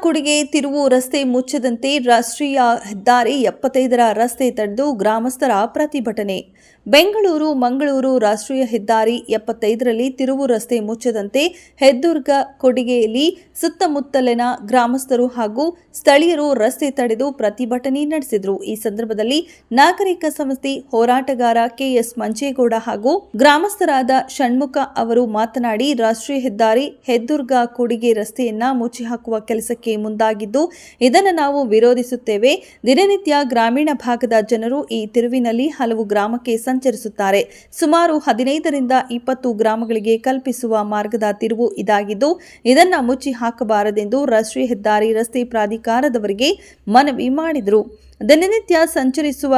ಕೊಡುಗೆ ತಿರುವು ರಸ್ತೆ ಮುಚ್ಚದಂತೆ ರಾಷ್ಟ್ರೀಯ ಹೆದ್ದಾರಿ 75ರ ರಸ್ತೆ ತಡೆದು ಗ್ರಾಮಸ್ಥರ ಪ್ರತಿಭಟನೆ. ಬೆಂಗಳೂರು ಮಂಗಳೂರು ರಾಷ್ಟ್ರೀಯ ಹೆದ್ದಾರಿ 75ರಲ್ಲಿ ತಿರುವು ರಸ್ತೆ ಮುಚ್ಚದಂತೆ ಹೆದ್ದಾರ್ಗ ಕೊಡಿಗೆಯಲ್ಲಿ ಸುತ್ತಮುತ್ತಲಿನ ಗ್ರಾಮಸ್ಥರು ಹಾಗೂ ಸ್ಥಳೀಯರು ರಸ್ತೆ ತಡೆದು ಪ್ರತಿಭಟನೆ ನಡೆಸಿದರು. ಈ ಸಂದರ್ಭದಲ್ಲಿ ನಾಗರಿಕ ಸಮಿತಿ ಹೋರಾಟಗಾರ ಕೆಎಸ್ ಮಂಜೇಗೌಡ ಹಾಗೂ ಗ್ರಾಮಸ್ಥರಾದ ಷಣ್ಮುಖ ಅವರು ಮಾತನಾಡಿ, ರಾಷ್ಟ್ರೀಯ ಹೆದ್ದಾರಿ ಹೆದ್ದಾರ್ಗ ಕೊಡಿಗೆ ರಸ್ತೆಯನ್ನ ಮುಚ್ಚಿ ಹಾಕುವ ಕೆಲಸಕ್ಕೆ ಮುಂದಾಗಿದ್ದು, ಇದನ್ನು ನಾವು ವಿರೋಧಿಸುತ್ತೇವೆ. ದಿನನಿತ್ಯ ಗ್ರಾಮೀಣ ಭಾಗದ ಜನರು ಈ ತಿರುವಿನಲ್ಲಿ ಹಲವು ಗ್ರಾಮಕ್ಕೆ ಸಂಚರಿಸುತ್ತಾರೆ. ಸುಮಾರು 15ರಿಂದ 20 ಗ್ರಾಮಗಳಿಗೆ ಕಲ್ಪಿಸುವ ಮಾರ್ಗದ ತಿರುವು ಇದಾಗಿದ್ದು, ಇದನ್ನು ಮುಚ್ಚಿ ಹಾಕಬಾರದೆಂದು ರಾಷ್ಟ್ರೀಯ ಹೆದ್ದಾರಿ ರಸ್ತೆ ಪ್ರಾಧಿಕಾರದವರಿಗೆ ಮನವಿ ಮಾಡಿದರು. ದಿನನಿತ್ಯ ಸಂಚರಿಸುವ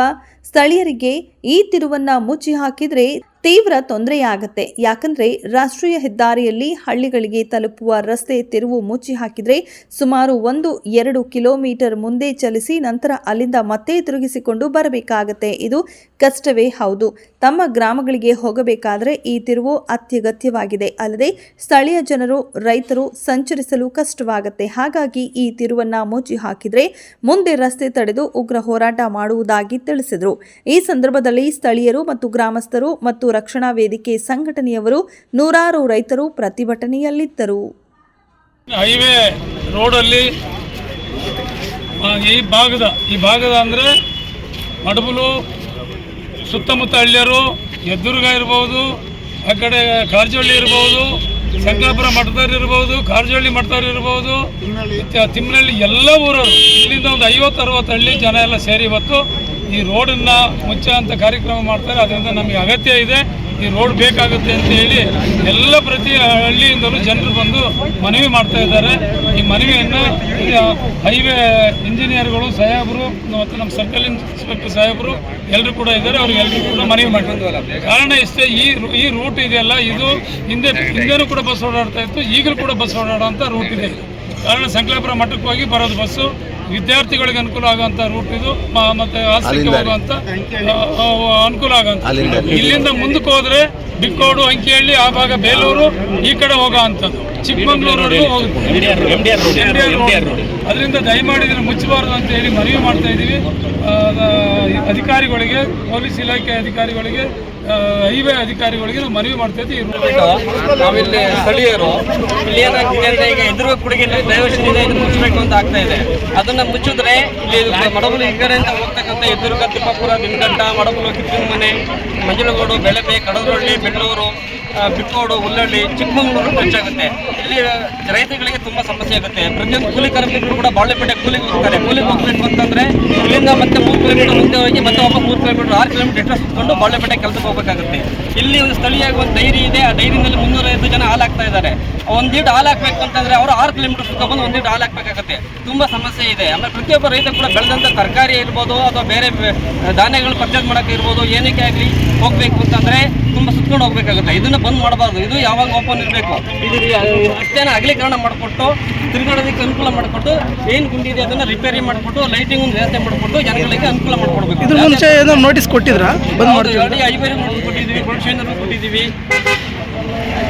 ಸ್ಥಳೀಯರಿಗೆ ಈ ತಿರುವನ್ನ ಮುಚ್ಚಿ ಹಾಕಿದ್ರೆ ತೀವ್ರ ತೊಂದರೆಯಾಗುತ್ತೆ. ಯಾಕಂದ್ರೆ ರಾಷ್ಟ್ರೀಯ ಹೆದ್ದಾರಿಯಲ್ಲಿ ಹಳ್ಳಿಗಳಿಗೆ ತಲುಪುವ ರಸ್ತೆ ತಿರುವು ಮುಚ್ಚಿ ಹಾಕಿದ್ರೆ ಸುಮಾರು 1-2 ಕಿಲೋಮೀಟರ್ ಮುಂದೆ ಚಲಿಸಿ ನಂತರ ಅಲ್ಲಿಂದ ಮತ್ತೆ ತಿರುಗಿಸಿಕೊಂಡು ಬರಬೇಕಾಗತ್ತೆ. ಇದು ಕಷ್ಟವೇ ಹೌದು. ತಮ್ಮ ಗ್ರಾಮಗಳಿಗೆ ಹೋಗಬೇಕಾದ್ರೆ ಈ ತಿರುವು ಅತ್ಯಗತ್ಯವಾಗಿದೆ. ಅಲ್ಲದೆ ಸ್ಥಳೀಯ ಜನರು, ರೈತರು ಸಂಚರಿಸಲು ಕಷ್ಟವಾಗುತ್ತೆ. ಹಾಗಾಗಿ ಈ ತಿರುವನ್ನ ಮುಚ್ಚಿ ಹಾಕಿದ್ರೆ ಮುಂದೆ ರಸ್ತೆ ತಡೆದು ಉಗ್ರ ಹೋರಾಟ ಮಾಡುವುದಾಗಿ ತಿಳಿಸಿದರು. ಈ ಸಂದರ್ಭದಲ್ಲಿ ಸ್ಥಳೀಯರು ಮತ್ತು ಗ್ರಾಮಸ್ಥರು ಮತ್ತು ರಕ್ಷಣಾ ವೇದಿಕೆ ಸಂಘಟನೆಯವರು, ನೂರಾರು ರೈತರು ಪ್ರತಿಭಟನೆಯಲ್ಲಿದ್ದರು. ಹೈವೇ ರೋಡಲ್ಲಿ ಈ ಭಾಗದ ಅಂದರೆ ಮಡಬಲು ಸುತ್ತಮುತ್ತ ಹಳ್ಳಿಯರು, ಹೆದ್ದಾರ್ಗ ಇರ್ಬೋದು, ಆ ಕಡೆ ಕಾರಜೋಳಿ ಇರ್ಬೋದು, ಸಂಕಲಾಪುರ ಮಠದವ್ರು ಇರ್ಬೋದು, ಕಾರಜೋಳಿ ಮಠದವ್ರು ಇರ್ಬೋದು, ತಿಮ್ಮನಹಳ್ಳಿ ಎಲ್ಲ ಊರವರು, ಇಲ್ಲಿಂದ ಒಂದು 50-60 ಹಳ್ಳಿ ಜನ ಎಲ್ಲ ಸೇರಿ ಇವತ್ತು ಈ ರೋಡನ್ನು ಮುಚ್ಚೋ ಅಂತ ಕಾರ್ಯಕ್ರಮ ಮಾಡ್ತಾರೆ. ಅದರಿಂದ ನಮಗೆ ಅಗತ್ಯ ಇದೆ, ಈ ರೋಡ್ ಬೇಕಾಗುತ್ತೆ ಅಂತ ಹೇಳಿ ಎಲ್ಲ ಪ್ರತಿ ಹಳ್ಳಿಯಿಂದಲೂ ಜನರು ಬಂದು ಮನವಿ ಮಾಡ್ತಾ ಇದ್ದಾರೆ. ಈ ಮನವಿಯನ್ನು ಹೈವೇ ಇಂಜಿನಿಯರ್ಗಳು, ಸಾಹೇಬರು ಮತ್ತು ನಮ್ಮ ಸರ್ಕಲ್ ಇನ್ಸ್ಪೆಕ್ಟರ್ ಸಾಹೇಬರು ಎಲ್ಲರೂ ಕೂಡ ಇದ್ದಾರೆ. ಅವ್ರಿಗೆಲ್ಲರೂ ಕೂಡ ಮನವಿ ಮಾಡಿದ್ದಾರೆ. ಕಾರಣ ಇಷ್ಟೇ, ಈ ರೂಟ್ ಇದೆಯಲ್ಲ, ಇದು ಹಿಂದೆನೂ ಕೂಡ ಬಸ್ ಓಡಾಡ್ತಾ ಇತ್ತು, ಈಗಲೂ ಕೂಡ ಬಸ್ ಓಡಾಡೋಂಥ ರೂಟ್ ಇದೆ. ಕಾರಣ ಸಂಕಲಾಪುರ ಮಠಕ್ಕೆ ಹೋಗಿ ಬರೋದು ಬಸ್ಸು, ವಿದ್ಯಾರ್ಥಿಗಳಿಗೆ ಅನುಕೂಲ ಆಗುವಂಥ ರೂಟ್ ಇದು, ಮತ್ತು ಆಸ್ತಿಗೆ ಹೋಗುವಂಥ ಅನುಕೂಲ ಆಗುವಂಥ. ಇಲ್ಲಿಂದ ಮುಂದಕ್ಕೆ ಹೋದರೆ ಬಿಕ್ಕೋಡು, ಅಂಕಿಹಳ್ಳಿ, ಆ ಭಾಗ ಬೇಲೂರು, ಈ ಕಡೆ ಹೋಗೋ ಅಂಥದ್ದು ಚಿಕ್ಕಮಂಗ್ಳೂರವರೆಗೂ ಹೋಗುತ್ತೆ. ಅದರಿಂದ ದಯಮಾಡಿ ಇದನ್ನು ಮುಚ್ಚಬಾರದು ಅಂತ ಹೇಳಿ ಮನವಿ ಮಾಡ್ತಾ ಇದ್ದೀವಿ ಅಧಿಕಾರಿಗಳಿಗೆ, ಪೊಲೀಸ್ ಇಲಾಖೆ ಅಧಿಕಾರಿಗಳಿಗೆ, ಹೈವೇ ಅಧಿಕಾರಿಗಳಿಗೆ ನಾವು ಮನವಿ ಮಾಡ್ತಾ ಇದ್ದೀವಿ. ನಾವಿಲ್ಲಿ ಸ್ಥಳೀಯರು ಇಲ್ಲಿ ಏನಾಗ್ತಿದೆ ಅಂದರೆ, ಈಗ ಎದುರು ಕೊಡುಗೆ ಡೈವರ್ಷನ್ ಇದೆ, ಇದು ಮುಚ್ಚಬೇಕು ಅಂತ ಆಗ್ತಾ ಇದೆ. ಅದನ್ನು ಮುಚ್ಚಿದ್ರೆ ಇಲ್ಲಿ ಮಡಬಲು ಈ ಕಡೆಯಿಂದ ಹೋಗ್ತಕ್ಕಂಥ ಎದುರುಗ, ತಿಪ್ಪಾಪುರ, ದಿನಗಂಟ, ಮಡಬಲು, ಕಿತ್ತೂರುಮನೆ, ಮಂಜನಗೂಡು, ಬೆಳಪೆ, ಕಡದೊಳ್ಳಿ, ಬೆಳ್ಳೂರು, ಬಿಕ್ಕೋಡು, ಹುಲ್ಲಳ್ಳಿ, ಚಿಕ್ಕಮಂಗ್ಳೂರು ಹೆಚ್ಚಾಗುತ್ತೆ. ಇಲ್ಲಿ ರೈತರಿಗೆ ತುಂಬ ಸಮಸ್ಯೆ ಆಗುತ್ತೆ. ಪ್ರತಿಯೊಂದು ಕೂಲಿ ಕಾರ್ಮಿಕರು ಕೂಡ ಬಾಳೆಪೇಟೆ ಕೂಲಿಗೆ ಹೋಗ್ತಾರೆ. ಕೂಲಿಗೆ ಹೋಗ್ಬೇಕು ಅಂತಂದರೆ ಇಲ್ಲಿಂದ ಮತ್ತೆ 3 ಕಿಲೋಮೀಟರ್ ಮುಂದೆ ಹೋಗಿ ಮತ್ತೆ ವಾಪಸ್ 3 ಕಿಲೋಮೀಟರ್ 6 ಕಿಲೋಮೀಟರ್ ಎಕ್ಸ್ಟ್ರಾ ಸುತ್ತಕೊಂಡು ಬಾಳೆಪೇಟೆ ಕೆಲಸಕ್ಕೆ ಹೋಗಬೇಕಾಗುತ್ತೆ. ಇಲ್ಲಿ ಒಂದು ಸ್ಥಳೀಯವಾಗಿ ಒಂದು ಡೈರಿ ಇದೆ. ಆ ಡೈರಿನಲ್ಲಿ 350 ಜನ ಹಾಲು ಹಾಕ್ತಾ ಇದ್ದಾರೆ. ಒಂದು ಲೀಟರ್ ಹಾಲು ಹಾಕಬೇಕು ಅಂತಂದರೆ ಅವರು 6 ಕಿಲೋಮೀಟರ್ ಸುತ್ತಕೊಂಡು 1 ಲೀಟರ್ ಹಾಲು ಹಾಕಬೇಕಾಗುತ್ತೆ. ತುಂಬ ಸಮಸ್ಯೆ ಇದೆ. ಆಮೇಲೆ ಪ್ರತಿಯೊಬ್ಬ ರೈತ ಕೂಡ ಬೆಳೆದಂಥ ತರಕಾರಿ ಇರ್ಬೋದು ಅಥವಾ ಬೇರೆ ಧಾನ್ಯಗಳು ಪರ್ಚೇಸ್ ಮಾಡೋಕ್ಕೆ ಇರ್ಬೋದು, ಏನಕ್ಕೆ ಆಗಲಿ ಹೋಗಬೇಕು ಅಂತಂದರೆ ತುಂಬ ಸುತ್ಕೊಂಡು ಹೋಗಬೇಕಾಗುತ್ತೆ. ಇದನ್ನು ಬಂದ್ ಮಾಡಬಾರ್ದು. ಇದು ಯಾವಾಗ ಓಪನ್ ಇರಬೇಕು. ಇದು ರಸ್ತೆನ ಅಗಲೀಕರಣ ಮಾಡಿಕೊಟ್ಟು ತಿರುಗಾಡೋದಕ್ಕೆ ಅನುಕೂಲ ಮಾಡಿಕೊಟ್ಟು, ಏನು ಗುಂಡಿ ಇದೆ ಅದನ್ನು ರಿಪೇರಿ ಮಾಡಿಕೊಟ್ಟು, ಲೈಟಿಂಗ್ ಒಂದು ವ್ಯವಸ್ಥೆ ಮಾಡಿಕೊಟ್ಟು ಜನಗಳಿಗೆ ಅನುಕೂಲ ಮಾಡಿಕೊಡ್ಬೇಕು. ಇದ್ರ ಮುಂಚೆ ಏನೋ ನೋಟಿಸ್ ಕೊಟ್ಟಿದ್ರಾ? ಬಂದ್ ಮಾಡ್ತೀವಿ, ಹೈವೇ ನೋಟಿಸ್ ಕೊಟ್ಟಿದ್ದೀವಿ, ಪ್ರೊಡಕ್ಷನ್ ಕೊಟ್ಟಿದ್ದೀವಿ.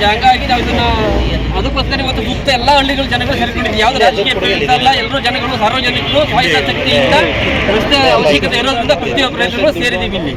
ಹಂಗಾಗಿ ನಾವು ಇದನ್ನು ಅದಕ್ಕೋಸ್ಕರ ಇವತ್ತು ಸುತ್ತ ಎಲ್ಲ ಹಳ್ಳಿಗಳು ಜನಗಳು ಸೇರ್ಕೊಂಡಿದ್ದೀವಿ. ಯಾವುದೇ ರಾಜಕೀಯ ಪ್ರೇರಿತ ಅಲ್ಲ, ಎಲ್ಲರೂ ಜನಗಳು, ಸಾರ್ವಜನಿಕರು ಸ್ವಾಯತ್ತಶಕ್ತಿಯಿಂದ ರಸ್ತೆ ಅವಶ್ಯಕತೆ ಇರೋದ್ರಿಂದ ಪ್ರತಿಯೊಬ್ಬ ರೈತರು ಸೇರಿದ್ದೀವಿ ಇಲ್ಲಿ.